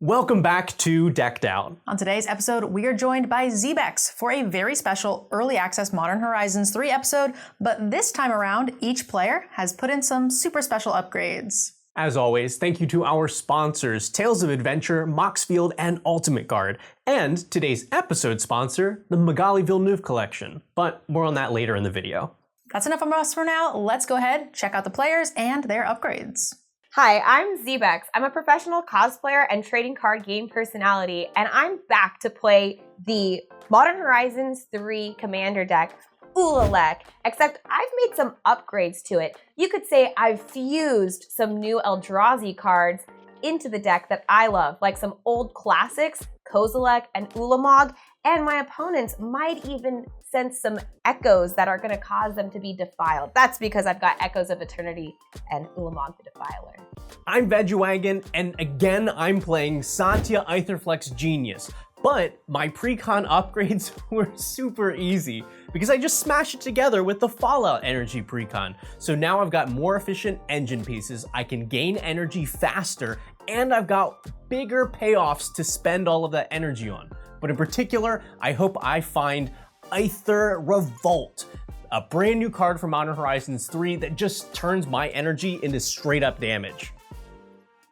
Welcome back to Decked Out. On today's episode, we are joined by Zbexx for a very special early access Modern Horizons 3 episode, but this time around, each player has put in some super special upgrades. As always, thank you to our sponsors, Tales of Adventure, Moxfield, and Ultimate Guard, and today's episode sponsor, the Magali Villeneuve collection, but more on that later in the video. That's enough from us for now. Let's go ahead, check out the players and their upgrades. Hi, I'm Zbexx. I'm a professional cosplayer and trading card game personality, and I'm back to play the Modern Horizons 3 Commander deck, Ulalek, except I've made some upgrades to it. You could say I've fused some new Eldrazi cards into the deck that I love, like some old classics, Kozilek and Ulamog, and my opponents might even sense some echoes that are going to cause them to be defiled. That's because I've got Echoes of Eternity and Ulamog the Defiler. I'm Veggiewagonyee, and again, I'm playing Satya Aetherflex Genius. But my pre-con upgrades were super easy because I just smashed it together with the Fallout Energy pre-con. So now I've got more efficient engine pieces, I can gain energy faster, and I've got bigger payoffs to spend all of that energy on. But in particular, I hope I find Aether Revolt, a brand new card from Modern Horizons 3 that just turns my energy into straight up damage.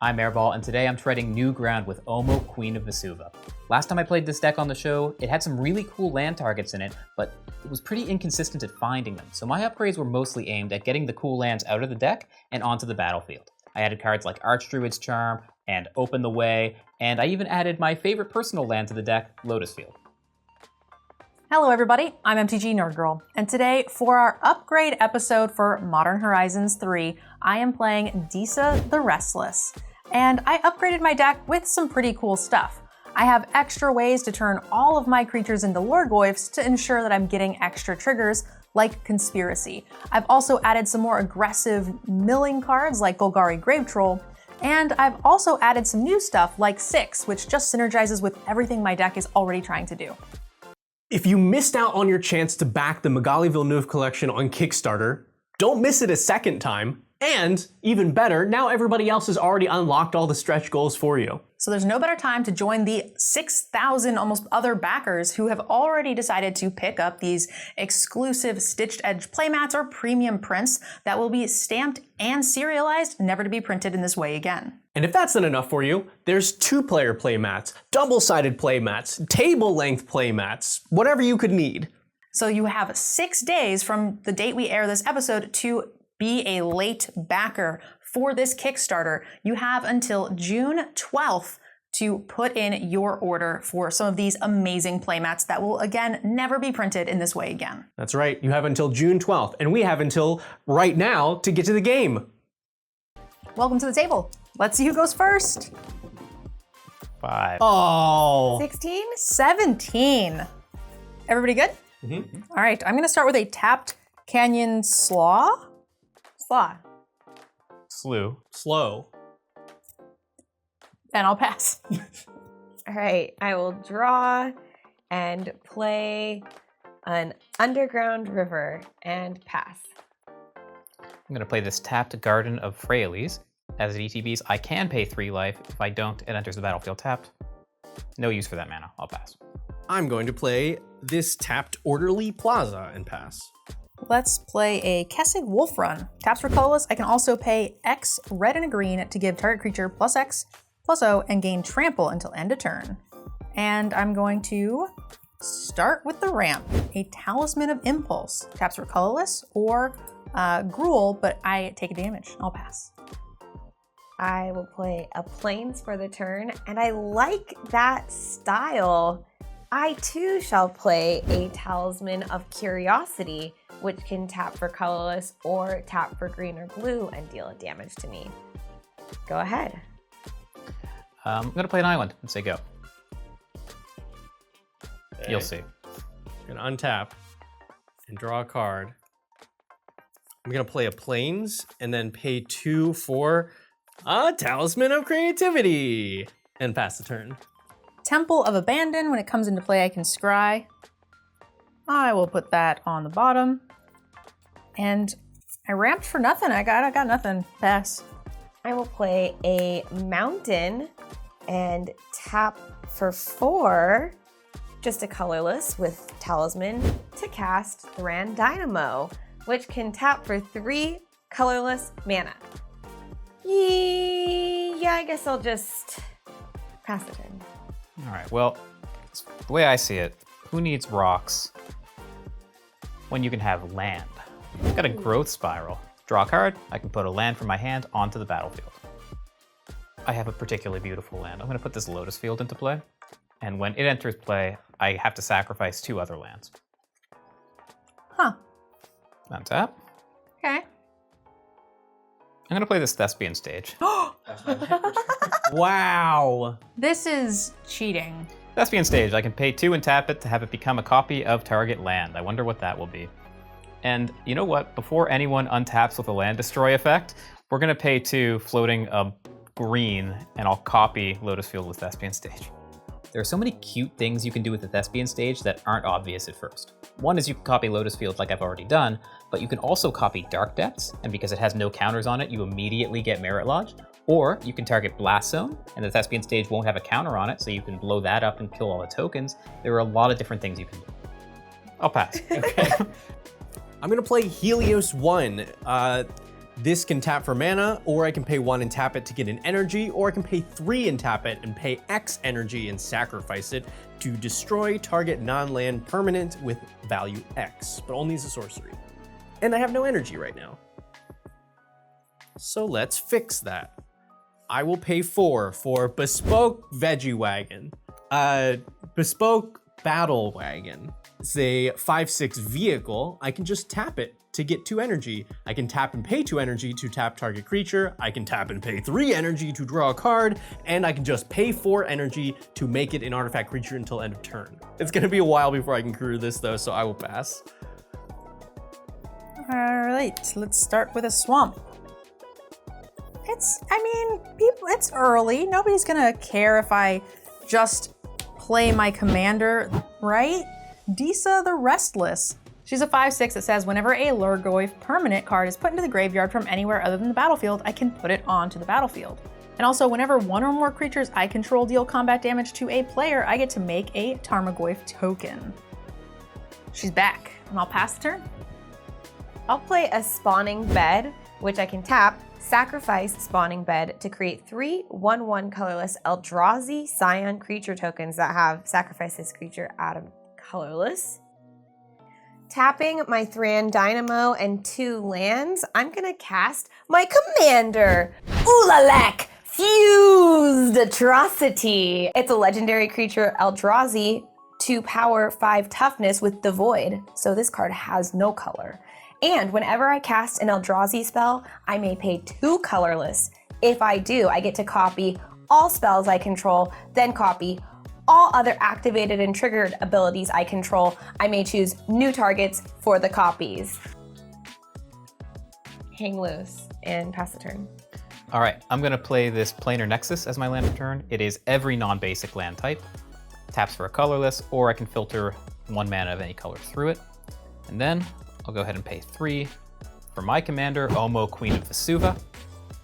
I'm Airball, and today I'm treading new ground with Omo, Queen of Vesuva. Last time I played this deck on the show, it had some really cool land targets in it, but it was pretty inconsistent at finding them, so my upgrades were mostly aimed at getting the cool lands out of the deck and onto the battlefield. I added cards like Archdruid's Charm and Open the Way, and I even added my favorite personal land to the deck, Lotus Field. Hello everybody, I'm MTGNerdGirl, and today for our upgrade episode for Modern Horizons 3, I am playing Disa the Restless. And I upgraded my deck with some pretty cool stuff. I have extra ways to turn all of my creatures into Lorgoyfs to ensure that I'm getting extra triggers, like Conspiracy. I've also added some more aggressive milling cards like Golgari Grave Troll, and I've also added some new stuff like Six, which just synergizes with everything my deck is already trying to do. If you missed out on your chance to back the Magali Villeneuve collection on Kickstarter, don't miss it a second time. And even better, now everybody else has already unlocked all the stretch goals for you. So there's no better time to join the 6,000 almost other backers who have already decided to pick up these exclusive stitched edge playmats or premium prints that will be stamped and serialized, never to be printed in this way again. And if that's not enough for you, there's 2-player playmats, double-sided playmats, table-length playmats, whatever you could need. So you have 6 days from the date we air this episode to be a late backer for this Kickstarter. You have until June 12th to put in your order for some of these amazing playmats that will, again, never be printed in this way again. That's right, you have until June 12th, and we have until right now to get to the game. Welcome to the table. Let's see who goes first. 5. Oh. 16? 17. Everybody good? Mm-hmm. All right, I'm gonna start with a tapped Canyon Slaw. Slaw. Slow. And I'll pass. All right, I will draw and play an Underground River and pass. I'm going to play this tapped Garden of Freyalise. As it ETBs, I can pay 3 life. If I don't, it enters the battlefield tapped. No use for that mana. I'll pass. I'm going to play this tapped Orderly Plaza and pass. Let's play a Kessig Wolf Run. Taps for colorless. I can also pay X red and a green to give target creature plus X, plus O, and gain trample until end of turn. And I'm going to start with the ramp, a Talisman of Impulse. Taps for colorless or Gruul, but I take a damage. I'll pass. I will play a Plains for the turn, and I like that style. I too shall play a Talisman of Curiosity, which can tap for colorless or tap for green or blue and deal a damage to me. Go ahead. I'm going to play an island and say go. Okay. You'll see. I'm gonna untap and draw a card. I'm gonna play a Plains and then pay 2 for a Talisman of Creativity and pass the turn. Temple of Abandon. When it comes into play, I can scry. I will put that on the bottom. And I ramped for nothing. I got nothing. Pass. I will play a Mountain and tap for 4, just a colorless with Talisman, to cast Thran Dynamo, which can tap for 3 colorless mana. Yeah, I guess I'll just pass the turn. All right, well, the way I see it, who needs rocks when you can have land? I've got a growth spiral. Draw a card, I can put a land from my hand onto the battlefield. I have a particularly beautiful land. I'm gonna put this Lotus Field into play, and when it enters play, I have to sacrifice 2 other lands. Huh. Untap. Okay. I'm gonna play this Thespian Stage. Wow. This is cheating. Thespian Stage, I can pay 2 and tap it to have it become a copy of target land. I wonder what that will be. And you know what? Before anyone untaps with a land destroy effect, we're gonna pay 2, floating a green, and I'll copy Lotus Field with Thespian Stage. There are so many cute things you can do with the Thespian Stage that aren't obvious at first. One is you can copy Lotus Field like I've already done, but you can also copy Dark Depths, and because it has no counters on it, you immediately get Merit Lodge. Or you can target Blast Zone, and the Thespian Stage won't have a counter on it, so you can blow that up and kill all the tokens. There are a lot of different things you can do. I'll pass. Okay. I'm gonna play Helios 1. This can tap for mana, or I can pay 1 and tap it to get an energy, or I can pay 3 and tap it and pay X energy and sacrifice it to destroy target non-land permanent with value X, but only as a sorcery. And I have no energy right now. So let's fix that. I will pay 4 for Bespoke Veggiewagon. Bespoke Battle Wagon. It's a 5/6 vehicle. I can just tap it to get 2 energy. I can tap and pay 2 energy to tap target creature. I can tap and pay 3 energy to draw a card, and I can just pay 4 energy to make it an artifact creature until end of turn. It's gonna be a while before I can crew this though, so I will pass. All right, let's start with a swamp. It's early. Nobody's gonna care if I just play my commander, right? Disa the Restless. She's a 5/6 that says whenever a Lurgoyf permanent card is put into the graveyard from anywhere other than the battlefield, I can put it onto the battlefield. And also, whenever 1 or more creatures I control deal combat damage to a player, I get to make a Tarmogoyf token. She's back, and I'll pass the turn. I'll play a Spawning Bed, which I can tap, sacrifice Spawning Bed to create 3 1/1 colorless Eldrazi Scion creature tokens that have sacrifice this creature out of colorless. Tapping my Thran Dynamo and 2 lands, I'm gonna cast my commander, Ulalek Fused Atrocity. It's a legendary creature, Eldrazi, 2 power, 5 toughness with the Void, so this card has no color. And whenever I cast an Eldrazi spell, I may pay 2 colorless. If I do, I get to copy all spells I control, then copy all other activated and triggered abilities I control. I may choose new targets for the copies. Hang loose and pass the turn. All right, I'm gonna play this Planar Nexus as my land of turn. It is every non-basic land type. Taps for a colorless, or I can filter 1 mana of any color through it. And then I'll go ahead and pay 3 for my commander, Omo, Queen of Vesuva.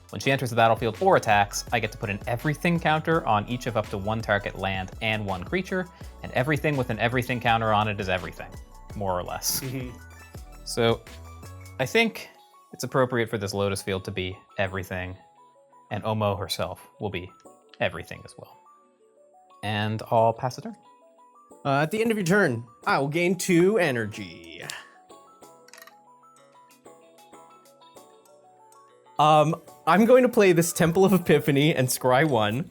When she enters the battlefield or attacks, I get to put an everything counter on each of up to 1 target land and 1 creature, and everything with an everything counter on it is everything, more or less. So I think it's appropriate for this Lotus Field to be everything, and Omo herself will be everything as well. And I'll pass the turn. At the end of your turn, I will gain 2 energy. I'm going to play this Temple of Epiphany and scry 1.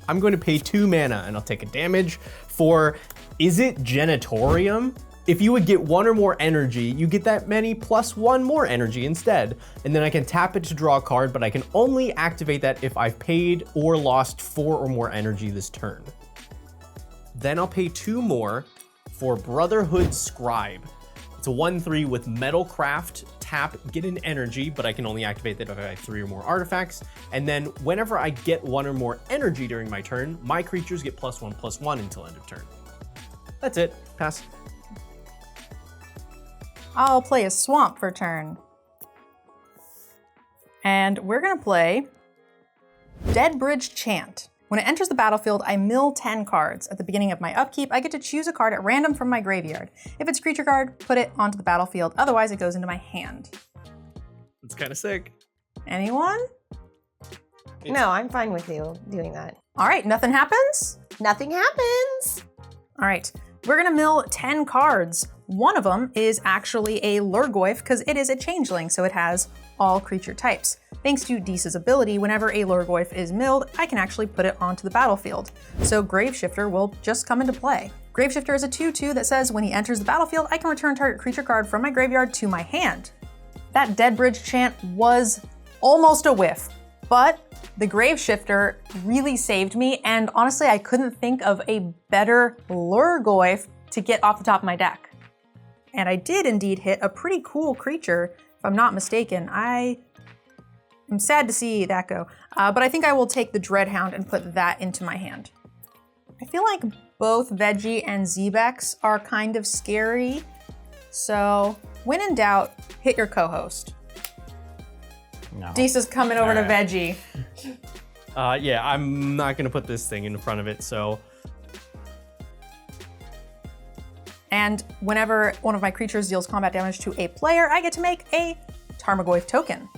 I'm going to pay 2 mana and I'll take a damage for, is it Genitorium? If you would get 1 or more energy, you get that many plus 1 more energy instead. And then I can tap it to draw a card, but I can only activate that if I've paid or lost 4 or more energy this turn. Then I'll pay 2 more for Brotherhood Scribe. It's a 1/3 with Metalcraft, tap, get an energy, but I can only activate that if I have 3 or more artifacts. And then whenever I get 1 or more energy during my turn, my creatures get +1/+1 until end of turn. That's it, pass. I'll play a swamp for turn. And we're gonna play Deadbridge Chant. When it enters the battlefield, I mill 10 cards. At the beginning of my upkeep, I get to choose a card at random from my graveyard. If it's a creature card, put it onto the battlefield. Otherwise, it goes into my hand. It's kind of sick. Anyone? No, I'm fine with you doing that. All right, nothing happens? Nothing happens. All right, we're gonna mill 10 cards. One of them is actually a Lurgoyf because it is a changeling, so it has all creature types. Thanks to Disa's ability, whenever a Lurgoyf is milled, I can actually put it onto the battlefield. So Graveshifter will just come into play. Graveshifter is a 2/2 that says when he enters the battlefield, I can return target creature card from my graveyard to my hand. That Dead Bridge chant was almost a whiff, but the Graveshifter really saved me, and honestly, I couldn't think of a better Lurgoyf to get off the top of my deck. And I did indeed hit a pretty cool creature, if I'm not mistaken. I'm sad to see that go, but I think I will take the Dreadhound and put that into my hand. I feel like both Veggie and Zbexx are kind of scary, so when in doubt, hit your co-host. No. Disa's coming over to Veggie. Yeah, I'm not gonna put this thing in front of it, so. And whenever one of my creatures deals combat damage to a player, I get to make a Tarmogoyf token.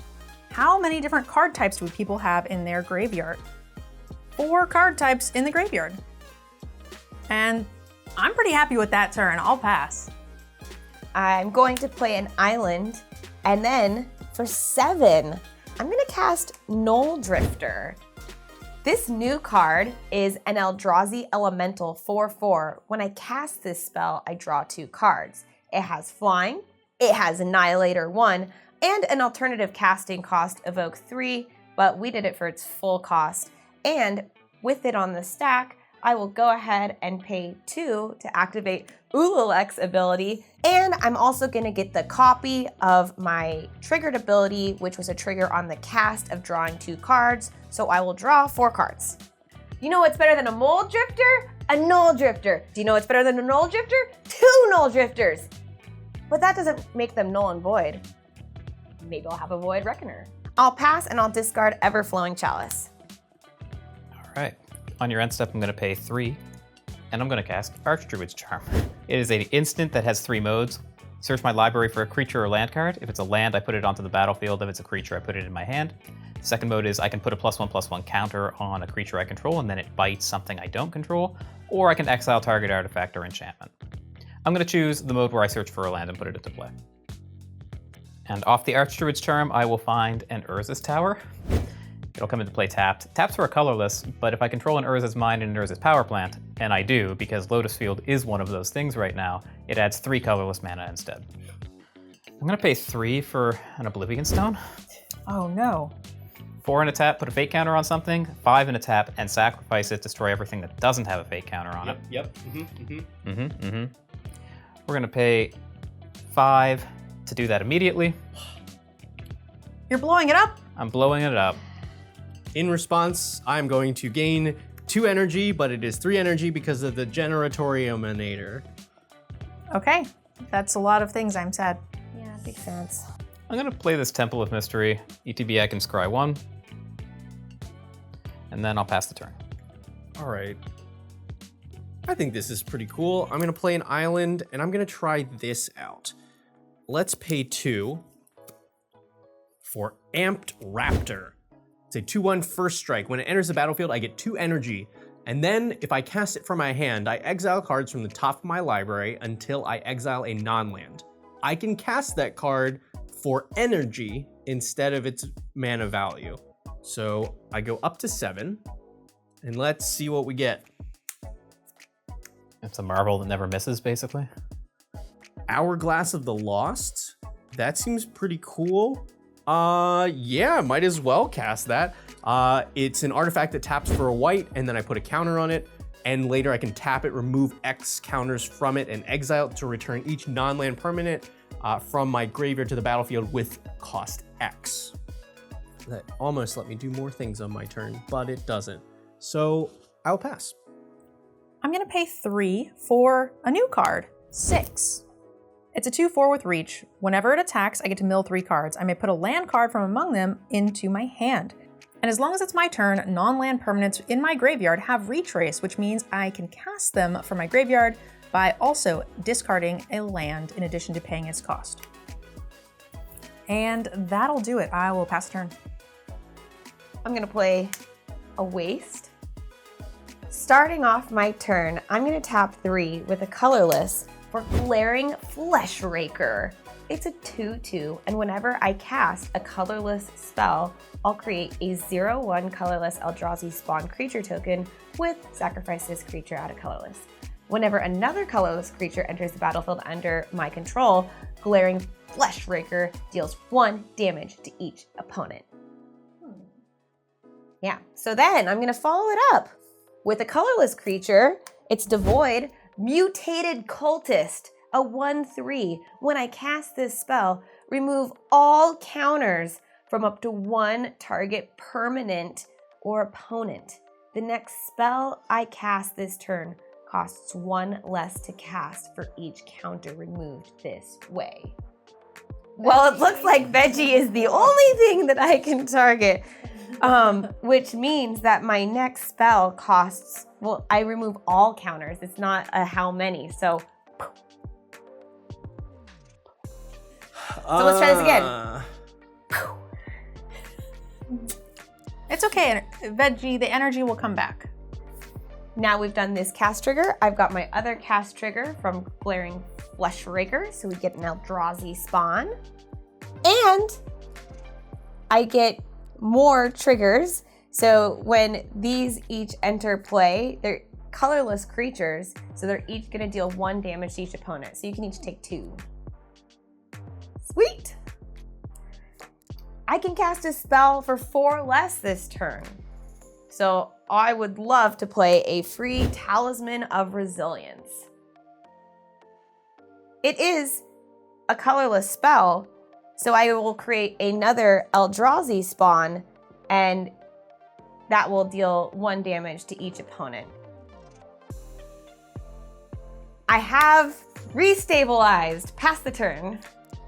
How many different card types do people have in their graveyard? 4 card types in the graveyard. And I'm pretty happy with that turn. I'll pass. I'm going to play an island, and then for 7, I'm gonna cast Knoll Drifter. This new card is an Eldrazi Elemental 4/4. When I cast this spell, I draw 2 cards. It has flying, it has Annihilator 1, and an alternative casting cost, Evoke 3, but we did it for its full cost. And with it on the stack, I will go ahead and pay 2 to activate Ulalek's ability. And I'm also gonna get the copy of my triggered ability, which was a trigger on the cast of drawing 2 cards. So I will draw 4 cards. You know what's better than a Mole Drifter? A Knoll Drifter. Do you know what's better than a Knoll Drifter? 2 Knoll Drifters. But that doesn't make them null and void. Maybe I'll have a Void Reckoner. I'll pass and I'll discard Everflowing Chalice. All right. On your end step, I'm going to pay 3, and I'm going to cast Archdruid's Charm. It is an instant that has 3 modes. Search my library for a creature or land card. If it's a land, I put it onto the battlefield. If it's a creature, I put it in my hand. The second mode is I can put a +1/+1 counter on a creature I control, and then it bites something I don't control, or I can exile target artifact or enchantment. I'm going to choose the mode where I search for a land and put it into play. And off the Archdruid's Charm, I will find an Urza's Tower. It'll come into play tapped. Taps are colorless, but if I control an Urza's Mine and an Urza's Power Plant, and I do, because Lotus Field is one of those things right now, it adds 3 colorless mana instead. I'm gonna pay 3 for an Oblivion Stone. Oh no. 4 in a tap, put a fate counter on something, 5 in a tap, and sacrifice it, destroy everything that doesn't have a fate counter on it. Yep. We're gonna pay 5 to do that immediately. You're blowing it up? I'm blowing it up. In response, I'm going to gain 2 energy, but it is 3 energy because of the Generatory Emanator. Okay, that's a lot of things. I'm sad. Yeah, big sense. I'm gonna play this Temple of Mystery. ETB, I can scry 1. And then I'll pass the turn. All right. I think this is pretty cool. I'm gonna play an island, and I'm gonna try this out. Let's pay 2 for Amped Raptor. It's a 2/1 first strike. When it enters the battlefield, I get 2 energy. And then if I cast it from my hand, I exile cards from the top of my library until I exile a non-land. I can cast that card for energy instead of its mana value. So I go up to 7, and let's see what we get. It's a marble that never misses, basically. Hourglass of the Lost. That seems pretty cool. Yeah, might as well cast that. It's an artifact that taps for a white, and then I put a counter on it, and later I can tap it, remove X counters from it, and exile it to return each non-land permanent from my graveyard to the battlefield with cost X. That almost let me do more things on my turn, but it doesn't. So I'll pass. I'm gonna pay 3 for a new card, 6. It's a 2/4 with reach. Whenever it attacks, I get to mill 3 cards. I may put a land card from among them into my hand. And as long as it's my turn, non-land permanents in my graveyard have retrace, which means I can cast them from my graveyard by also discarding a land in addition to paying its cost. And that'll do it. I will pass the turn. I'm gonna play a waste. Starting off my turn, I'm gonna tap 3 with a colorless for Glaring Fleshraker. It's a 2/2, and whenever I cast a colorless spell, I'll create a 0/1 colorless Eldrazi spawn creature token with sacrifice this creature out of colorless. Whenever another colorless creature enters the battlefield under my control, Glaring Fleshraker deals 1 damage to each opponent. Yeah, so then I'm gonna follow it up with a colorless creature. It's devoid, Mutated Cultist, a 1/3. When I cast this spell, remove all counters from up to 1 target permanent or opponent. The next spell I cast this turn costs 1 less to cast for each counter removed this way. Well, it looks like Veggie is the only thing that I can target, which means that my next spell costs, well, I remove all counters. It's not a how many, so let's try this again. It's okay, Veggie, the energy will come back. Now we've done this cast trigger. I've got my other cast trigger from Glaring Fleshraker, so we get an Eldrazi spawn. And I get more triggers. So when these each enter play, they're colorless creatures, so they're each gonna deal 1 damage to each opponent. So you can each take 2. Sweet! I can cast a spell for 4 less this turn. So I would love to play a free Talisman of Resilience. It is a colorless spell, so I will create another Eldrazi spawn, and that will deal 1 damage to each opponent. I have restabilized. Pass the turn.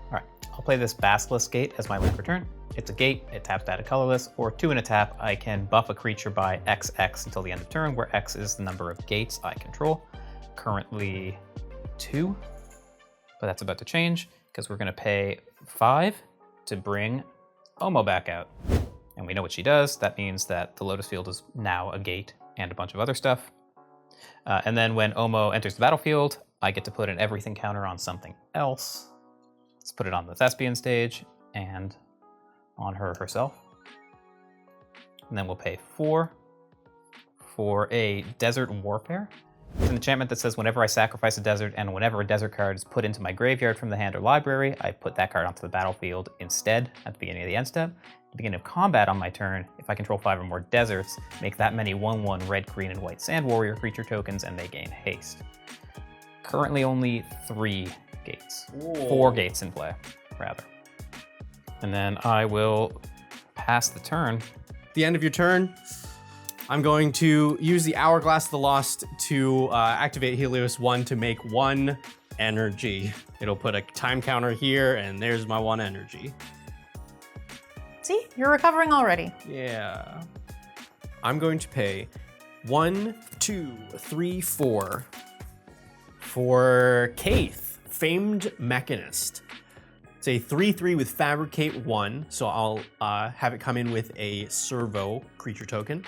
All right, I'll play this Basilisk Gate as my land return. It's a gate, it taps that a colorless, or 2 in a tap, I can buff a creature by XX until the end of turn, where X is the number of gates I control. Currently 2, but that's about to change because we're gonna pay 5 to bring Omo back out. And we know what she does. That means that the Lotus Field is now a gate and a bunch of other stuff. And then when Omo enters the battlefield, I get to put an everything counter on something else. Let's put it on the Thespian stage and on her herself. And then we'll pay 4 for a Desert Warfare. It's an enchantment that says whenever I sacrifice a desert and whenever a desert card is put into my graveyard from the hand or library, I put that card onto the battlefield instead at the beginning of the end step. At the beginning of combat on my turn, if I control 5 or more deserts, make that many 1/1 red, green, and white Sand Warrior creature tokens and they gain haste. Currently only 3 gates. Whoa. 4 gates in play, rather. And then I will pass the turn. At the end of your turn, I'm going to use the Hourglass of the Lost to activate Helios 1 to make 1 energy. It'll put a time counter here, and there's my 1 energy. See, you're recovering already. Yeah. I'm going to pay 1, 2, 3, 4 for Kaith, Famed Mechanist. It's a 3/3 with Fabricate 1, so I'll have it come in with a Servo creature token.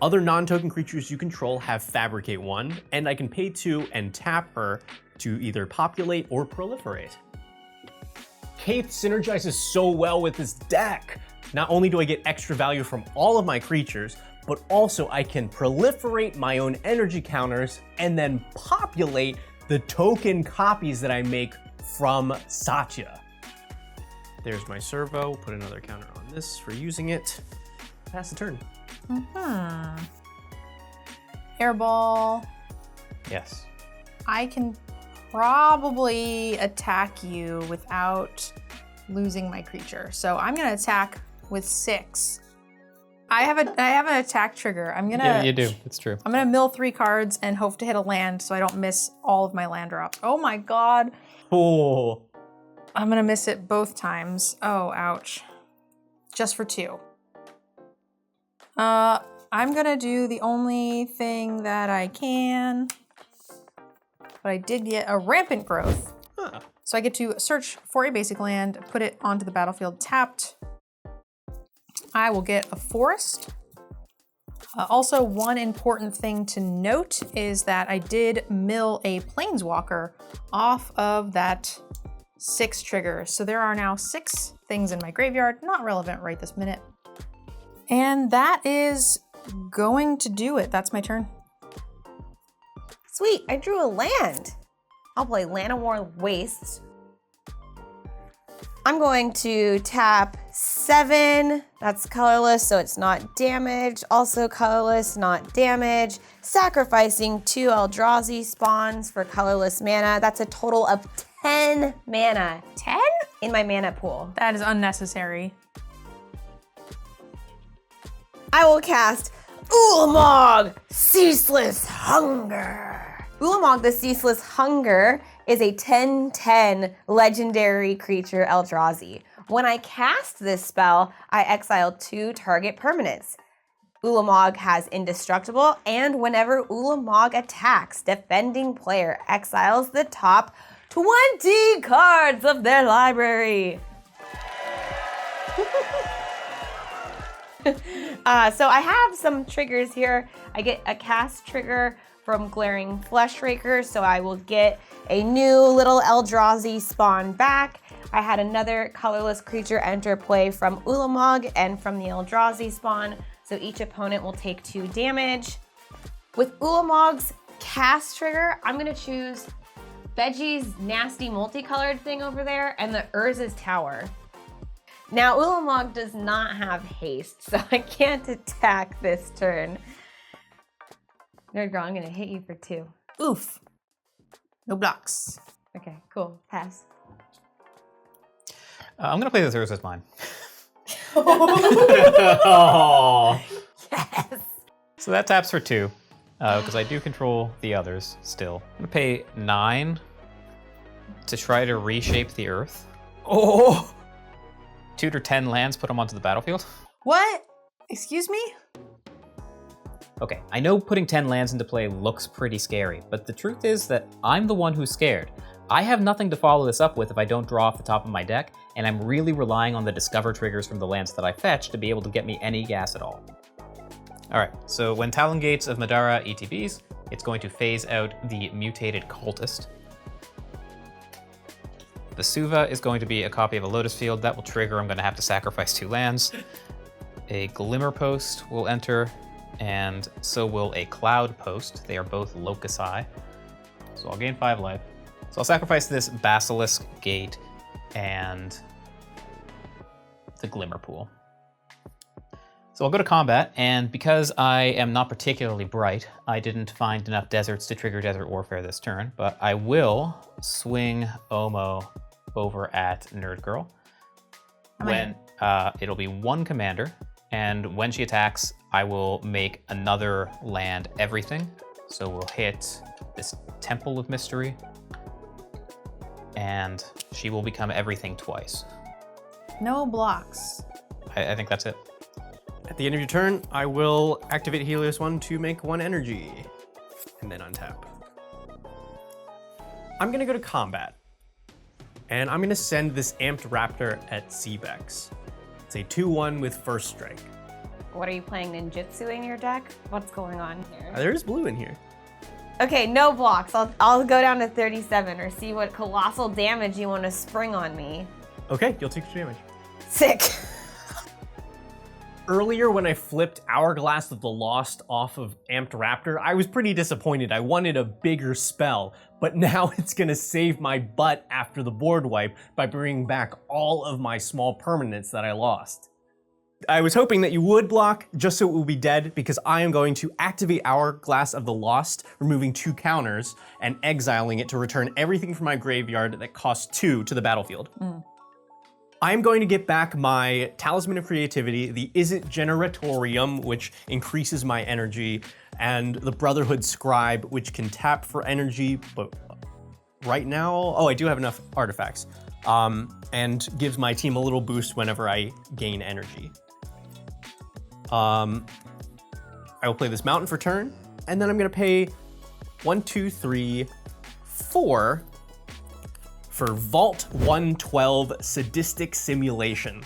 Other non-token creatures you control have Fabricate 1, and I can pay 2 and tap her to either populate or proliferate. Kaith synergizes so well with this deck. Not only do I get extra value from all of my creatures, but also I can proliferate my own energy counters and then populate the token copies that I make from Satya. There's my Servo. Put another counter on this for using it. Pass the turn. Airball. Yes. I can probably attack you without losing my creature. So I'm gonna attack with 6. I have an attack trigger. Yeah, you do. It's true. I'm gonna mill 3 cards and hope to hit a land so I don't miss all of my land drops. Oh my god. Oh. I'm gonna miss it both times. Oh, ouch. Just for 2. I'm gonna do the only thing that I can, but I did get a rampant growth. Huh. So I get to search for a basic land, put it onto the battlefield tapped. I will get a forest. Also, one important thing to note is that I did mill a planeswalker off of that 6 trigger. So there are now 6 things in my graveyard, not relevant right this minute. And that is going to do it. That's my turn. Sweet, I drew a land. I'll play Llanowar Wastes. I'm going to tap 7. That's colorless, so it's not damaged. Also colorless, not damage. Sacrificing 2 Eldrazi spawns for colorless mana. That's a total of 10 mana. 10 in my mana pool. That is unnecessary. I will cast Ulamog, Ceaseless Hunger. Ulamog, the Ceaseless Hunger, is a 10/10 legendary creature Eldrazi. When I cast this spell, I exile 2 target permanents. Ulamog has Indestructible, and whenever Ulamog attacks, defending player exiles the top 20 cards of their library. So I have some triggers here. I get a cast trigger from Glaring Fleshraker, so I will get a new little Eldrazi spawn back. I had another colorless creature enter play from Ulamog and from the Eldrazi spawn, so each opponent will take 2 damage. With Ulamog's cast trigger, I'm gonna choose Veggie's nasty multicolored thing over there and the Urza's Tower. Now, Ulamog does not have haste, so I can't attack this turn. NerdGirl, I'm gonna hit you for 2. Oof. No blocks. Okay, cool, pass. I'm gonna play this Urza's Mine. Oh. Yes! So that taps for 2, because I do control the others still. I'm gonna pay 9 to try to reshape the earth. Oh. Tutor 10 lands, put them onto the battlefield. What? Excuse me? Okay, I know putting 10 lands into play looks pretty scary, but the truth is that I'm the one who's scared. I have nothing to follow this up with if I don't draw off the top of my deck, and I'm really relying on the Discover triggers from the lands that I fetch to be able to get me any gas at all. Alright, so when Talon Gates of Madara ETBs, it's going to phase out the Mutated Cultist. Vesuva is going to be a copy of a Lotus Field. That will trigger, I'm going to have to sacrifice 2 lands. A Glimmer Post will enter, and so will a Cloud Post. They are both Locusi. So I'll gain 5 life. So I'll sacrifice this Basilisk Gate and the Glimmer Pool. So I'll go to combat, and because I am not particularly bright, I didn't find enough deserts to trigger Desert Warfare this turn, but I will swing Omo over at NerdGirl. When it'll be 1 commander, and when she attacks, I will make another land everything. So we'll hit this Temple of Mystery, and she will become everything twice. No blocks. I think that's it. At the end of your turn, I will activate Helios 1 to make 1 energy, and then untap. I'm gonna go to combat, and I'm gonna send this Amped Raptor at Zbexx. It's a 2/1 with first strike. What are you playing, Ninjutsu in your deck? What's going on here? There's blue in here. Okay, no blocks. I'll go down to 37 or see what colossal damage you want to spring on me. Okay, you'll take 2 damage. Sick. Earlier when I flipped Hourglass of the Lost off of Amped Raptor, I was pretty disappointed. I wanted a bigger spell, but now it's gonna save my butt after the board wipe by bringing back all of my small permanents that I lost. I was hoping that you would block just so it would be dead, because I am going to activate Hourglass of the Lost, removing 2 counters and exiling it to return everything from my graveyard that costs 2 to the battlefield. I'm going to get back my Talisman of Creativity, the Izzet Generatorium, which increases my energy, and the Brotherhood Scribe, which can tap for energy, but right now, oh, I do have enough artifacts, and gives my team a little boost whenever I gain energy. I will play this mountain for turn, and then I'm gonna pay 1, 2, 3, 4 for Vault 112 Sadistic Simulation.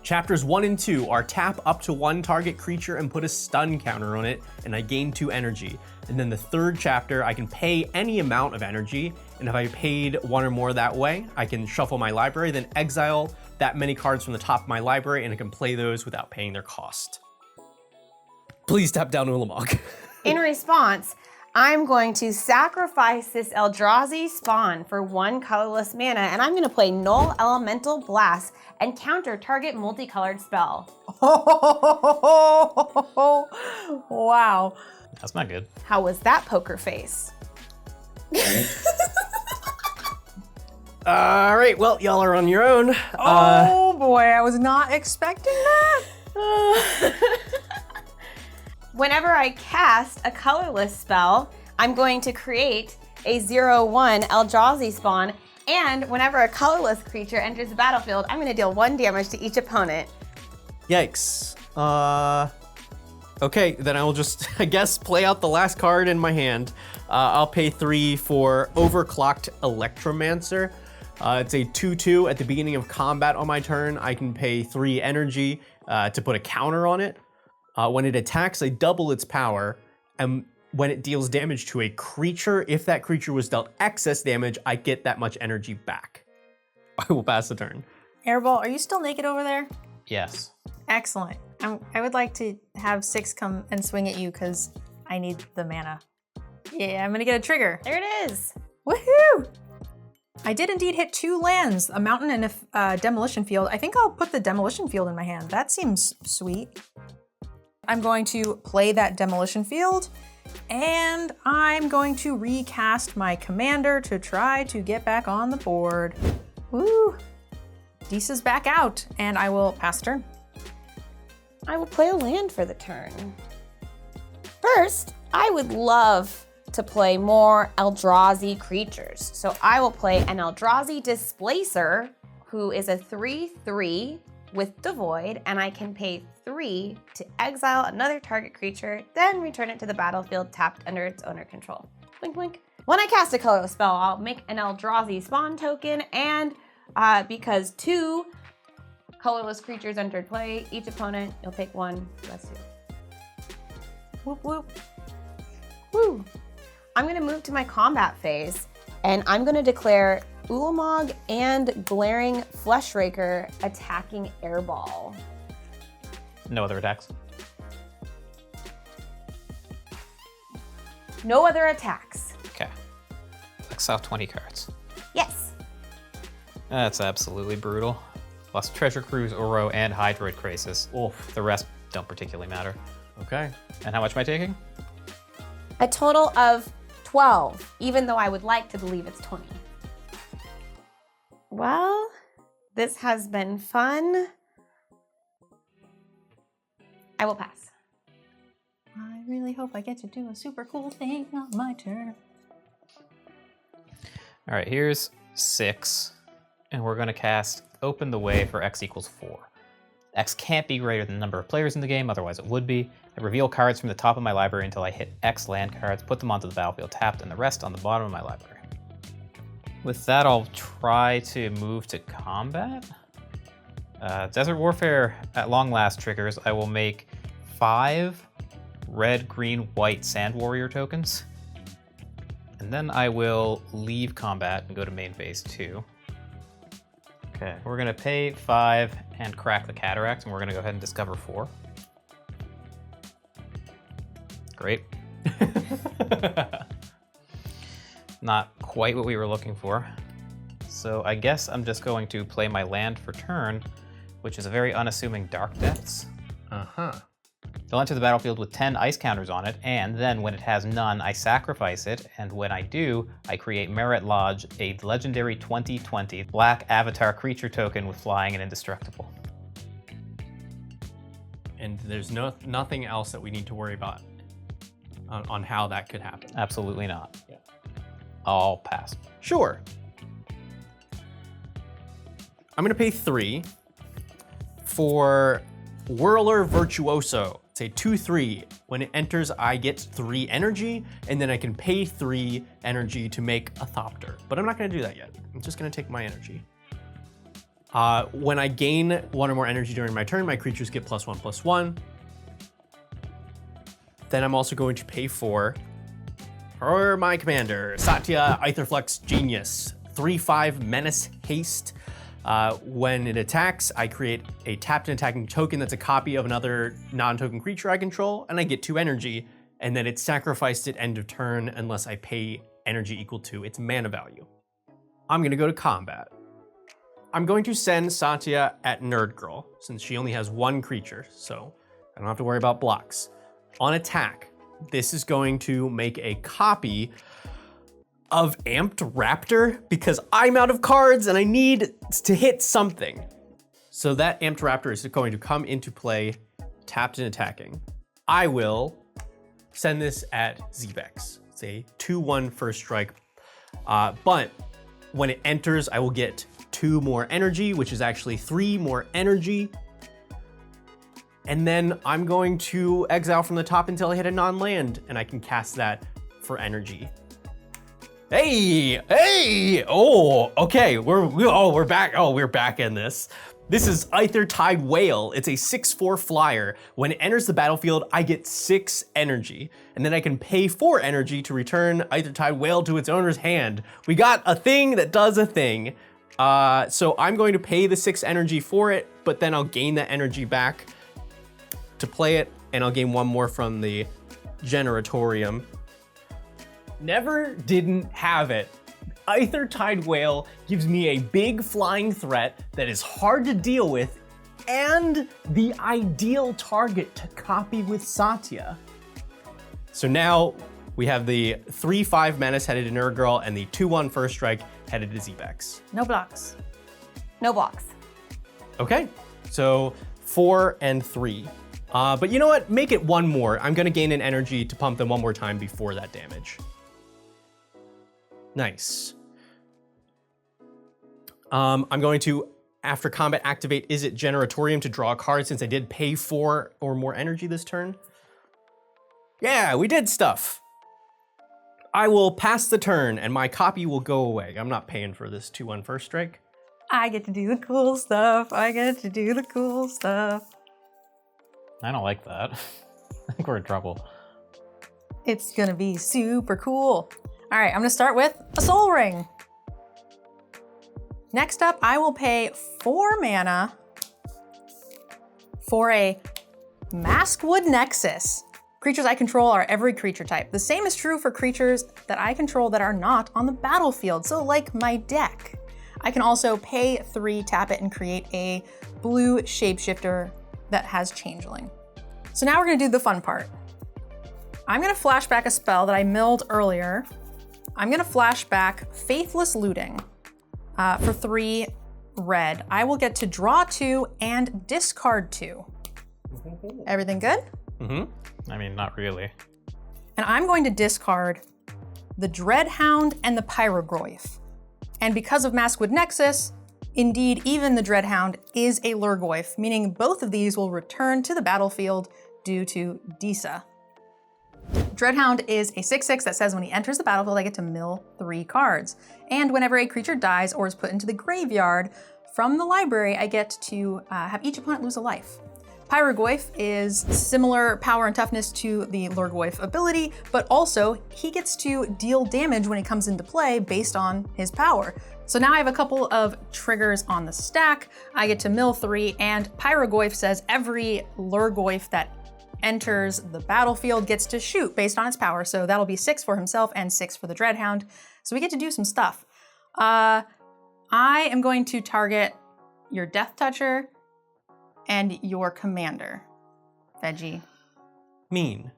Chapters 1 and 2 are tap up to 1 target creature and put a stun counter on it, and I gain 2 energy. And then the third chapter, I can pay any amount of energy, and if I paid 1 or more that way, I can shuffle my library, then exile that many cards from the top of my library, and I can play those without paying their cost. Please tap down Ulamog. In response, I'm going to sacrifice this Eldrazi spawn for 1 colorless mana, and I'm going to play Null Elemental Blast and counter target multicolored spell. Wow. That's not good. How was that poker face? All right, well, y'all are on your own. Oh boy, I was not expecting that. Whenever I cast a colorless spell, I'm going to create a 0/1 Eldrazi spawn, and whenever a colorless creature enters the battlefield, I'm going to deal 1 damage to each opponent. Yikes. Okay, then I will just, I guess, play out the last card in my hand. I'll pay 3 for Overclocked Electromancer. It's a 2/2 at the beginning of combat on my turn. I can pay 3 energy to put a counter on it. When it attacks, I double its power, and when it deals damage to a creature, if that creature was dealt excess damage, I get that much energy back. I will pass the turn. Airball, are you still naked over there? Yes. Excellent. I would like to have 6 come and swing at you because I need the mana. Yeah, I'm gonna get a trigger. There it is. Woohoo! I did indeed hit 2 lands, a mountain and a demolition field. I think I'll put the demolition field in my hand. That seems sweet. I'm going to play that demolition field, and I'm going to recast my commander to try to get back on the board. Woo! Disa's back out, and I will pass turn. I will play a land for the turn. First, I would love to play more Eldrazi creatures. So I will play an Eldrazi Displacer, who is a 3/3 with Devoid, and I can pay 3 to exile another target creature, then return it to the battlefield tapped under its owner control. Blink, blink. When I cast a colorless spell, I'll make an Eldrazi spawn token, and because 2 colorless creatures entered play, each opponent, you'll take 1, that's 2. Whoop, whoop. Woo. I'm gonna move to my combat phase, and I'm gonna declare Ulamog and Glaring Fleshraker attacking Airball. No other attacks. No other attacks. Okay. Exile 20 cards. Yes. That's absolutely brutal. Lost Treasure Cruise, Oro, and Hydroid Crisis. Oof. The rest don't particularly matter. Okay. And how much am I taking? A total of 12, even though I would like to believe it's 20. Well, this has been fun. I will pass. I really hope I get to do a super cool thing on my turn. All right, here's 6, and we're gonna cast Open the Way for X equals 4. X can't be greater than the number of players in the game, otherwise it would be. I reveal cards from the top of my library until I hit X land cards, put them onto the battlefield tapped, and the rest on the bottom of my library. With that, I'll try to move to combat. Desert Warfare at long last triggers. I will make 5 red, green, white Sand Warrior tokens. And then I will leave combat and go to main phase 2. Okay, we're gonna pay 5 and crack the Cataract, and we're gonna go ahead and discover 4. Great. Not quite what we were looking for. So I guess I'm just going to play my land for turn, which is a very unassuming Dark Depths. Uh-huh. They'll enter the battlefield with 10 ice counters on it, and then when it has none, I sacrifice it, and when I do, I create Merit Lodge, a legendary 20/20 black avatar creature token with flying and indestructible. And there's nothing else that we need to worry about on how that could happen. Absolutely not. Yeah. I'll pass. Sure. I'm gonna pay 3 for Whirler Virtuoso. It's say 2/3. When it enters, I get 3 energy, and then I can pay 3 energy to make a Thopter. But I'm not gonna do that yet. I'm just gonna take my energy. When I gain 1 or more energy during my turn, my creatures get +1/+1. Then I'm also going to pay for my commander, Satya Aetherflux Genius. 3/5 Menace Haste. When it attacks, I create a tapped and attacking token that's a copy of another non-token creature I control, and I get 2 energy, and then it's sacrificed at end of turn unless I pay energy equal to its mana value. I'm gonna go to combat. I'm going to send Satya at NerdGirl, since she only has 1 creature, so I don't have to worry about blocks. On attack, this is going to make a copy of Amped Raptor because I'm out of cards and I need to hit something. So that Amped Raptor is going to come into play tapped and attacking. I will send this at Zbexx. It's a 2/1 first strike, but when it enters, I will get 2 more energy, which is actually 3 more energy. And then I'm going to exile from the top until I hit a non-land, and I can cast that for energy. Hey! Oh, okay, we're back. Oh, we're back in this. This is Aethertide Whale. It's a 6/4 flyer. When it enters the battlefield, I get 6 energy, and then I can pay 4 energy to return Aethertide Whale to its owner's hand. We got a thing that does a thing. So I'm going to pay the 6 energy for it, but then I'll gain that energy back to play it, and I'll gain 1 more from the Generatorium. Never didn't have it. Aethertide Whale gives me a big flying threat that is hard to deal with and the ideal target to copy with Satya. So now we have the 3/5 Menace headed to NerdGirl and the 2/1 First Strike headed to Zbexx. No blocks. No blocks. Okay, so 4 and 3. But you know what? Make it 1 more. I'm gonna gain an energy to pump them 1 more time before that damage. Nice. I'm going to, after combat, activate Is It Generatorium to draw a card since I did pay 4 or more energy this turn. Yeah, we did stuff. I will pass the turn and my copy will go away. I'm not paying for this 2/1 First Strike. I get to do the cool stuff. I get to do the cool stuff. I don't like that. I think we're in trouble. It's gonna be super cool. All right, I'm gonna start with a Soul Ring. Next up, I will pay 4 mana for a Maskwood Nexus. Creatures I control are every creature type. The same is true for creatures that I control that are not on the battlefield, so like my deck. I can also pay 3, tap it, and create a blue shapeshifter that has Changeling. So now we're gonna do the fun part. I'm gonna flash back a spell that I milled earlier. I'm gonna flash back Faithless Looting for 3 red. I will get to draw 2 and discard 2. Everything good? I mean, not really. And I'm going to discard the Dreadhound and the Pyrogoyf. And because of Maskwood Nexus, indeed, even the Dreadhound is a Lurgoyf, meaning both of these will return to the battlefield due to Disa. Dreadhound is a 6/6 that says when he enters the battlefield, I get to mill 3 cards. And whenever a creature dies or is put into the graveyard from the library, I get to have each opponent lose a life. Pyrogoyf is similar power and toughness to the Lurgoyf ability, but also he gets to deal damage when it comes into play based on his power. So now I have a couple of triggers on the stack. I get to mill 3, and Pyrogoyf says every Lurgoyf that enters the battlefield gets to shoot based on its power. So that'll be 6 for himself and 6 for the Dreadhound. So we get to do some stuff. I am going to target your Death Toucher and your commander, Veggie. Mean.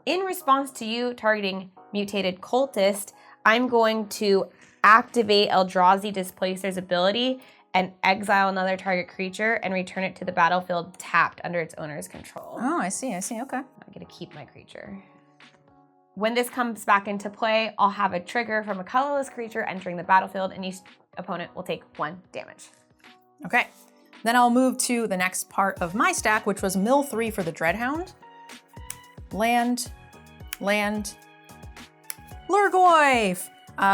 In response to you targeting Mutated Cultist, I'm going to activate Eldrazi Displacer's ability and exile another target creature and return it to the battlefield tapped under its owner's control. Oh, I see, okay. I'm gonna keep my creature. When this comes back into play, I'll have a trigger from a colorless creature entering the battlefield, and each opponent will take 1 damage. Okay. Then I'll move to the next part of my stack, which was mill 3 for the Dreadhound. Land, land, Lurgoyf,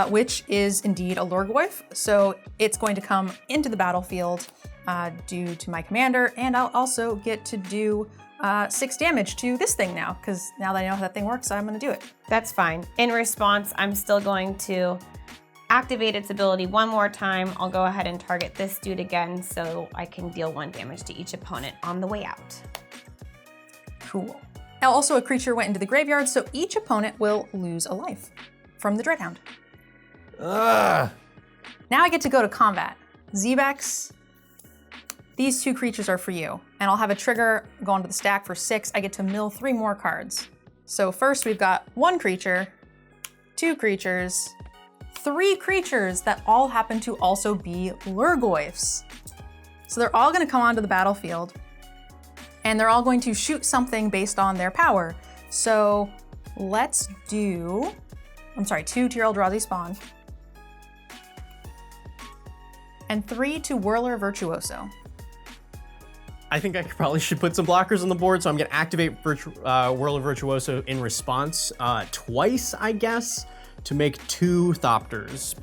which is indeed a Lurgoyf. So it's going to come into the battlefield due to my commander, and I'll also get to do 6 damage to this thing now, because now that I know how that thing works, I'm gonna do it. That's fine. In response, I'm still going to activate its ability one more time. I'll go ahead and target this dude again so I can deal 1 damage to each opponent on the way out. Cool. Now also a creature went into the graveyard, so each opponent will lose a life from the Dreadhound. Now I get to go to combat. Zbexx, these 2 creatures are for you, and I'll have a trigger go onto the stack for 6. I get to mill 3 more cards. So first we've got 1 creature, 2 creatures, 3 creatures that all happen to also be Lurgoyfs. So they're all gonna come onto the battlefield, and they're all going to shoot something based on their power. So let's do, 2 to your Eldrazi Spawn, and 3 to Whirler Virtuoso. I think I probably should put some blockers on the board, so I'm gonna activate Whirler Virtuoso in response twice, I guess, to make 2 Thopters.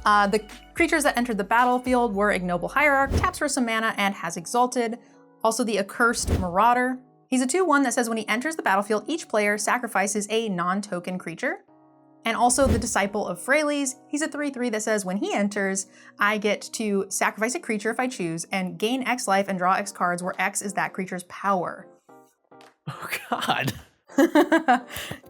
The creatures that entered the battlefield were Ignoble Hierarch, taps for some mana, and has Exalted. Also the Accursed Marauder. He's a 2/1 that says when he enters the battlefield, each player sacrifices a non-token creature. And also the Disciple of Freyles. He's a 3/3 that says when he enters, I get to sacrifice a creature if I choose and gain X life and draw X cards where X is that creature's power. Oh God.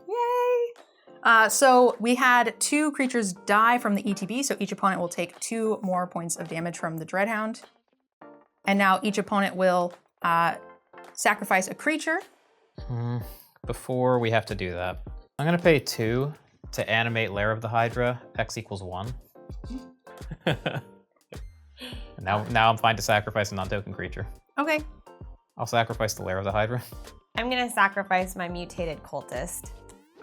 Yay! So we had 2 creatures die from the ETB, so each opponent will take 2 more points of damage from the Dreadhound. And now each opponent will sacrifice a creature. Before we have to do that, I'm gonna pay 2 to animate Lair of the Hydra, X equals 1. now I'm fine to sacrifice a non-token creature. Okay. I'll sacrifice the Lair of the Hydra. I'm gonna sacrifice my mutated cultist.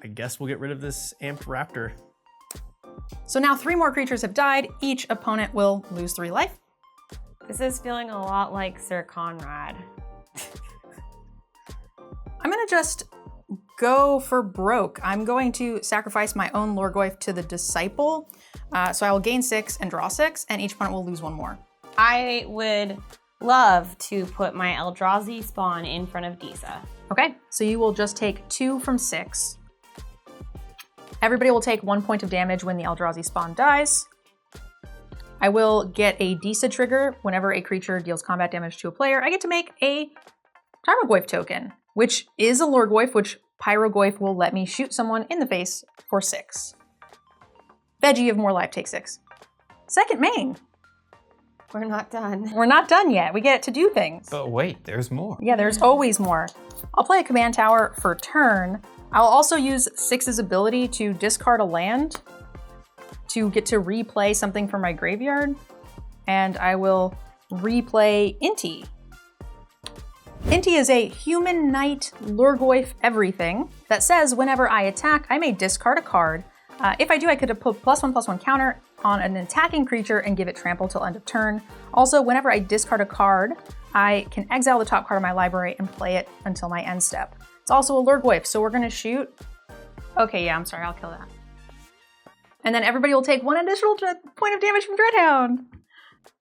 I guess we'll get rid of this amped raptor. So now 3 more creatures have died. Each opponent will lose 3 life. This is feeling a lot like Sir Conrad. I'm gonna just go for broke. I'm going to sacrifice my own Lurgoyf to the Disciple. So I will gain 6 and draw 6, and each opponent will lose 1 more. I would love to put my Eldrazi Spawn in front of Disa. Okay, so you will just take 2 from 6. Everybody will take 1 point of damage when the Eldrazi Spawn dies. I will get a Disa trigger whenever a creature deals combat damage to a player. I get to make a Tarmogoyf token, which is a Lurgoyf, which Pyrogoyf will let me shoot someone in the face for 6. Veggie of more life takes 6. Second main. We're not done. We're not done yet. We get to do things. But wait, there's more. Yeah, there's always more. I'll play a command tower for turn. I'll also use 6's ability to discard a land to get to replay something from my graveyard. And I will replay Inti. Inti is a human knight Lurgoyf everything that says whenever I attack, I may discard a card. If I do, I could put +1/+1 counter on an attacking creature and give it trample till end of turn. Also, whenever I discard a card, I can exile the top card of my library and play it until my end step. It's also a Lurgoyf, so we're gonna shoot. Okay, yeah, I'm sorry, I'll kill that. And then everybody will take 1 additional point of damage from Dreadhound.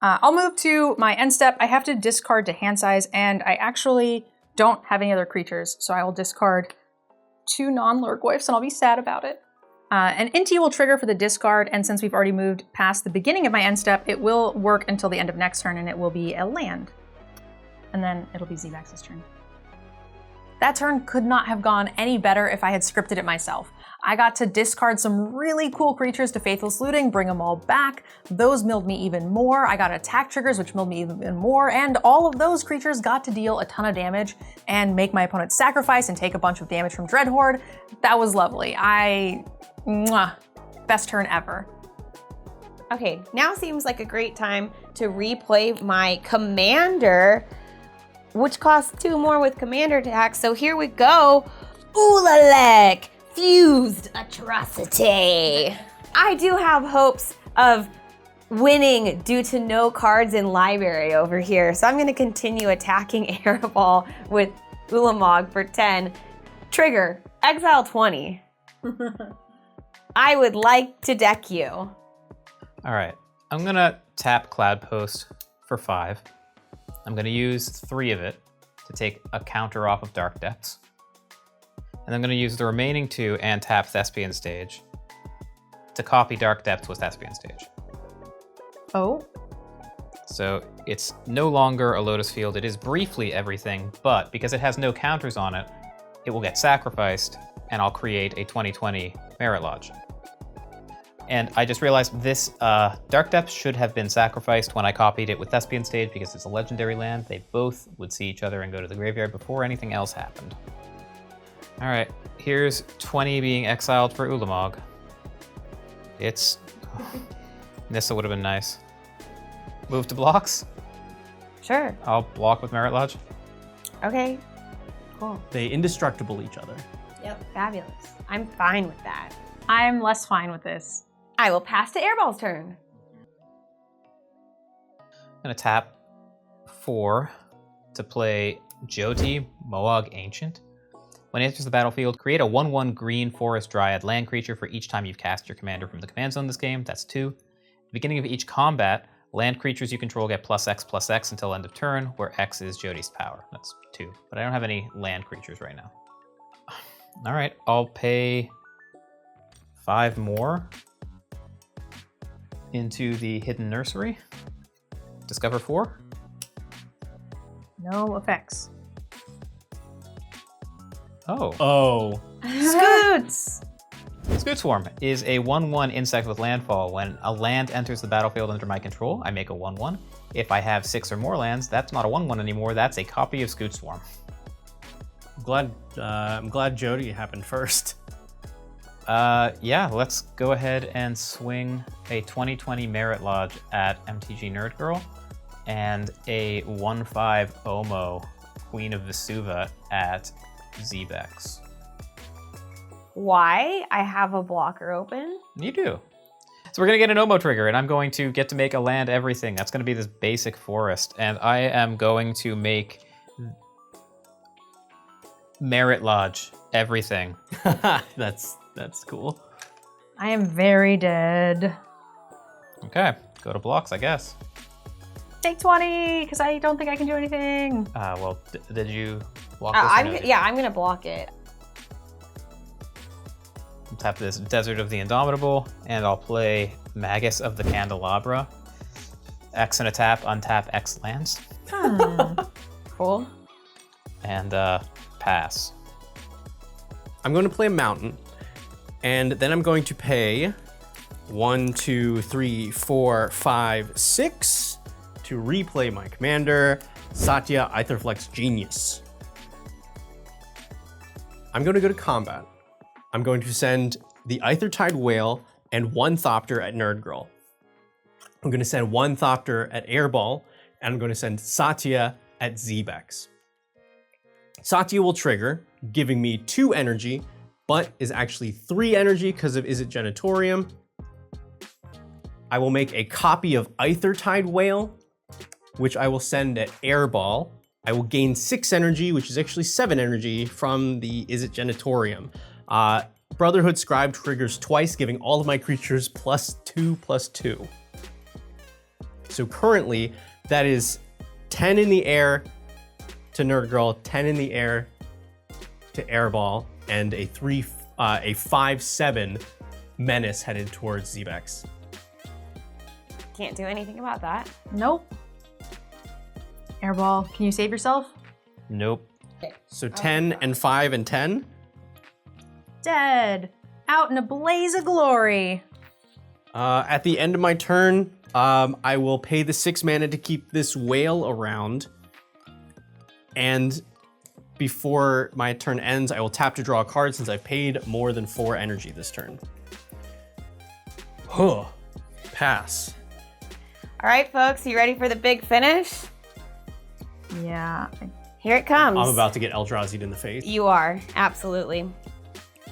I'll move to my end step. I have to discard to hand size, and I actually don't have any other creatures, so I will discard 2 non-Lurgoyfs, and I'll be sad about it. And Inti will trigger for the discard, and since we've already moved past the beginning of my end step, it will work until the end of next turn, and it will be a land. And then it'll be Zbexx's turn. That turn could not have gone any better if I had scripted it myself. I got to discard some really cool creatures to Faithless Looting, bring them all back. Those milled me even more. I got attack triggers, which milled me even more, and all of those creatures got to deal a ton of damage and make my opponent sacrifice and take a bunch of damage from Dreadhorde. That was lovely. Best turn ever. Okay, now seems like a great time to replay my commander, which costs 2 more with commander attack. So here we go. Ulalek, Fused Atrocity. I do have hopes of winning due to no cards in library over here. So I'm going to continue attacking Airball with Ulamog for 10. Trigger, exile 20. I would like to deck you. All right, I'm gonna tap Cloud Post for 5. I'm gonna use 3 of it to take a counter off of Dark Depths. And I'm gonna use the remaining 2 and tap Thespian Stage to copy Dark Depths with Thespian Stage. Oh. So it's no longer a Lotus Field. It is briefly everything, but because it has no counters on it, it will get sacrificed, and I'll create a 2020 Merit Lodge. And I just realized this Dark Depths should have been sacrificed when I copied it with Thespian Stage because it's a legendary land. They both would see each other and go to the graveyard before anything else happened. All right, here's 20 being exiled for Ulamog. It's... Nissa would have been nice. Move to blocks. Sure. I'll block with Merit Lodge. Okay. Cool. They indestructible each other. Yep. Fabulous. I'm fine with that. I'm less fine with this. I will pass to Airball's turn. I'm gonna tap 4 to play Jyoti, Moag Ancient. When it enters the battlefield, create a 1/1 green forest dryad land creature for each time you've cast your commander from the command zone this game. That's 2. At the beginning of each combat, land creatures you control get +X/+X until end of turn, where X is Jyoti's power. That's 2. But I don't have any land creatures right now. All right, I'll pay 5 more into the Hidden Nursery. Discover 4. No effects. Oh. Oh. Scoots! Scoot Swarm is a 1/1 insect with landfall. When a land enters the battlefield under my control, I make a 1/1. If I have 6 or more lands, that's not a 1/1 anymore. That's a copy of Scoot Swarm. I'm glad Jody happened first. Yeah, let's go ahead and swing a 2020 Merit Lodge at MTGNerdGirl and a 1/5 Omo Queen of Vesuva at Zbexx. Why? I have a blocker open. You do. So we're gonna get an Omo trigger, and I'm going to get to make a land everything. That's gonna be this basic forest, and I am going to make Merit Lodge everything. That's cool. I am very dead. Okay, go to blocks, I guess. Take 20, because I don't think I can do anything. Well, did you block this? I'm gonna block it. Tap this Desert of the Indomitable, and I'll play Magus of the Candelabra. X and a tap, untap X lands. Cool. And pass. I'm going to play a mountain, and then I'm going to pay 1, 2, 3, 4, 5, 6 to replay my commander, Satya Aetherflex Genius. I'm going to go to combat. I'm going to send the Aethertide Whale and 1 Thopter at NerdGirl. I'm going to send 1 Thopter at Airball, and I'm going to send Satya at Zbexx. Satya will trigger, giving me 2 energy, but is actually 3 energy because of Izzet Genitorium. I will make a copy of Aethertide Whale, which I will send at Airball. I will gain 6 energy, which is actually 7 energy from the Izzet Genitorium. Brotherhood Scribe triggers twice, giving all of my creatures +2/+2. So currently, that is 10 in the air to NerdGirl, 10 in the air to Airball, and a 5/7 Menace headed towards Zbexx. Can't do anything about that. Nope. Airball, can you save yourself? Nope. So 10 and 5 and 10. Dead. Out in a blaze of glory. At the end of my turn, I will pay the 6 mana to keep this whale around. And before my turn ends, I will tap to draw a card since I've paid more than 4 energy this turn. Huh. Pass. All right, folks, you ready for the big finish? Yeah. Here it comes. I'm about to get Eldrazi'd in the face. You are, absolutely.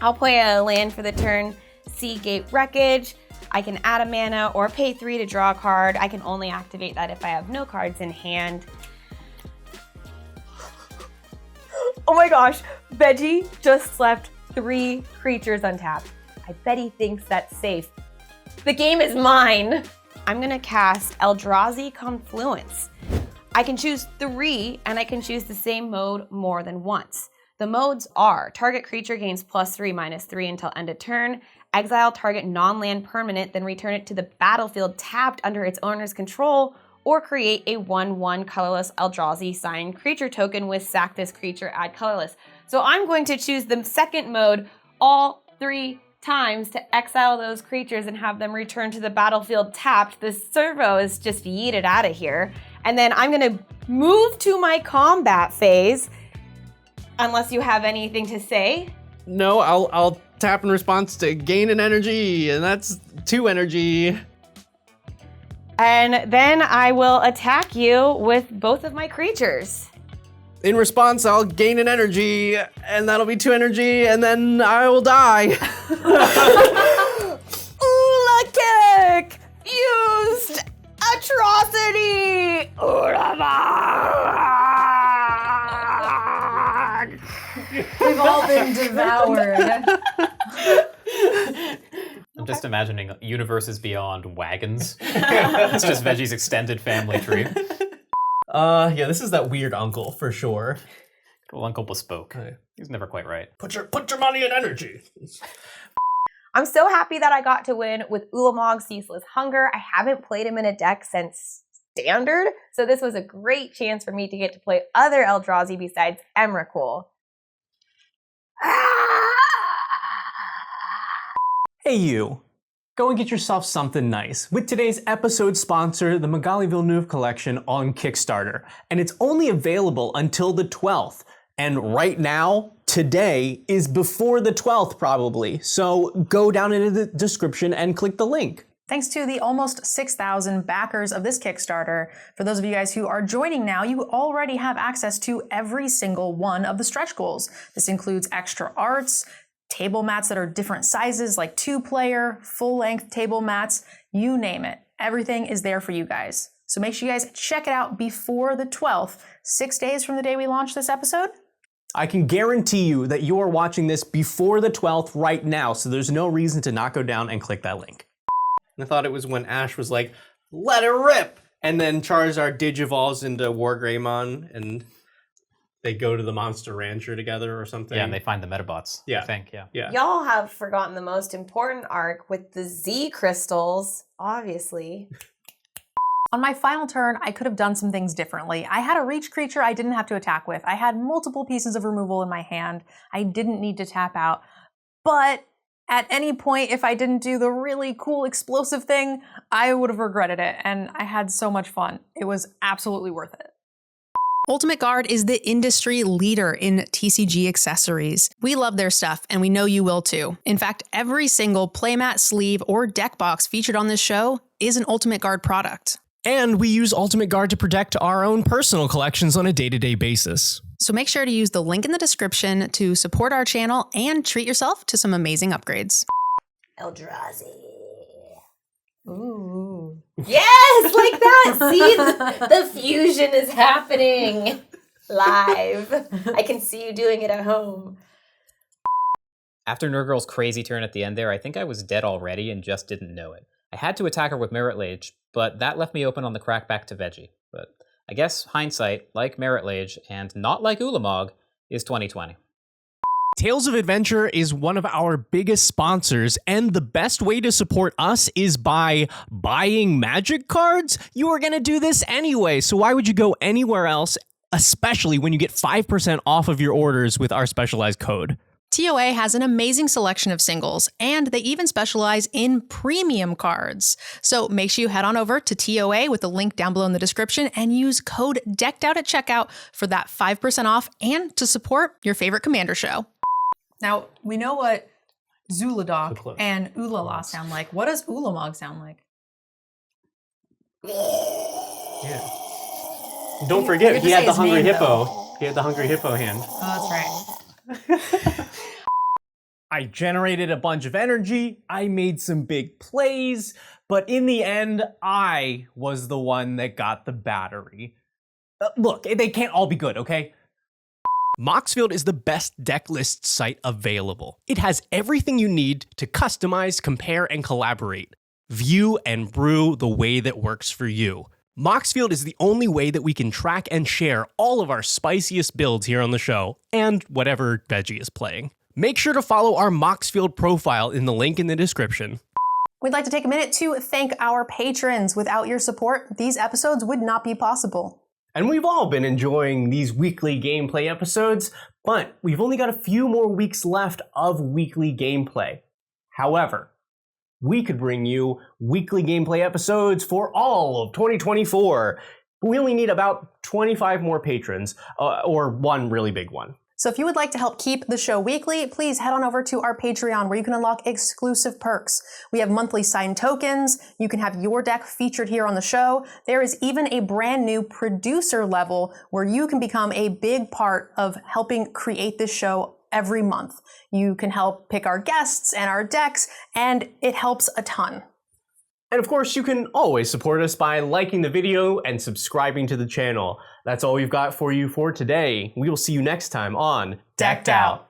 I'll play a land for the turn, Seagate Wreckage. I can add a mana or pay 3 to draw a card. I can only activate that if I have no cards in hand. Oh my gosh, Veggie just left 3 creatures untapped. I bet he thinks that's safe. The game is mine. I'm gonna cast Eldrazi Confluence. I can choose 3 and I can choose the same mode more than once. The modes are target creature gains +3/-3 until end of turn, exile target non-land permanent, then return it to the battlefield tapped under its owner's control, or create a 1/1 colorless Eldrazi signed creature token with sack this creature, add colorless. So I'm going to choose the second mode all 3 times to exile those creatures and have them return to the battlefield tapped. The servo is just yeeted out of here. And then I'm gonna move to my combat phase, unless you have anything to say. No, I'll tap in response to gain an energy, and that's 2 energy. And then I will attack you with both of my creatures. In response, I'll gain an energy, and that'll be 2 energy, and then I will die. Ula kick! Used! Atrocity! We've all been devoured. I'm just imagining universes beyond wagons. It's just Veggie's extended family tree. Yeah, this is that weird uncle for sure. Well, Uncle Bespoke. He's never quite right. Put your money in energy. I'm so happy that I got to win with Ulamog's Ceaseless Hunger. I haven't played him in a deck since Standard, so this was a great chance for me to get to play other Eldrazi besides Emrakul. Hey you, go and get yourself something nice with today's episode sponsor, the Magali Villeneuve collection on Kickstarter. And it's only available until the 12th. And right now, today is before the 12th probably. So go down into the description and click the link. Thanks to the almost 6,000 backers of this Kickstarter, for those of you guys who are joining now, you already have access to every single one of the stretch goals. This includes extra arts, table mats that are different sizes, like 2-player, full-length table mats, you name it. Everything is there for you guys. So make sure you guys check it out before the 12th, 6 days from the day we launch this episode. I can guarantee you that you are watching this before the 12th right now, so there's no reason to not go down and click that link. I thought it was when Ash was like, let it rip! And then Charizard digivolves into Wargreymon, and they go to the Monster Rancher together or something. Yeah, and they find the Metabots, I think, yeah. Y'all have forgotten the most important arc with the Z crystals, obviously. On my final turn, I could have done some things differently. I had a reach creature I didn't have to attack with. I had multiple pieces of removal in my hand. I didn't need to tap out. But at any point, if I didn't do the really cool explosive thing, I would have regretted it. And I had so much fun. It was absolutely worth it. Ultimate Guard is the industry leader in TCG accessories. We love their stuff, and we know you will too. In fact, every single playmat, sleeve, or deck box featured on this show is an Ultimate Guard product. And we use Ultimate Guard to protect our own personal collections on a day-to-day basis. So make sure to use the link in the description to support our channel and treat yourself to some amazing upgrades. Eldrazi. Ooh. Yes, like that. See, the fusion is happening live. I can see you doing it at home. After NerdGirl's crazy turn at the end there, I think I was dead already and just didn't know it. I had to attack her with Merit Lage, but that left me open on the crack back to Veggie. But I guess hindsight, like Merit Lage, and not like Ulamog, is 2020. Tales of Adventure is one of our biggest sponsors, and the best way to support us is by buying Magic cards. You are going to do this anyway, so why would you go anywhere else, especially when you get 5% off of your orders with our specialized code? TOA has an amazing selection of singles, and they even specialize in premium cards. So make sure you head on over to TOA with the link down below in the description and use code DECKEDOUT at checkout for that 5% off and to support your favorite Commander show. Now, we know what Zuladoc and Ulala sound like. What does Ulamog sound like? Yeah. Don't forget, he had the Hungry Hippo. He had the Hungry Hippo hand. Oh, that's right. I generated a bunch of energy, I made some big plays, but in the end, I was the one that got the battery. Look, they can't all be good, okay? Moxfield is the best deck list site available. It has everything you need to customize, compare, and collaborate. View and brew the way that works for you. Moxfield is the only way that we can track and share all of our spiciest builds here on the show, and whatever Veggie is playing. Make sure to follow our Moxfield profile in the link in the description. We'd like to take a minute to thank our patrons. Without your support, these episodes would not be possible. And we've all been enjoying these weekly gameplay episodes, but we've only got a few more weeks left of weekly gameplay. However, we could bring you weekly gameplay episodes for all of 2024. We only need about 25 more patrons, or one really big one. So if you would like to help keep the show weekly, please head on over to our Patreon where you can unlock exclusive perks. We have monthly signed tokens. You can have your deck featured here on the show. There is even a brand new producer level where you can become a big part of helping create this show every month. You can help pick our guests and our decks, and it helps a ton. And of course, you can always support us by liking the video and subscribing to the channel. That's all we've got for you for today. We will see you next time on Decked Out.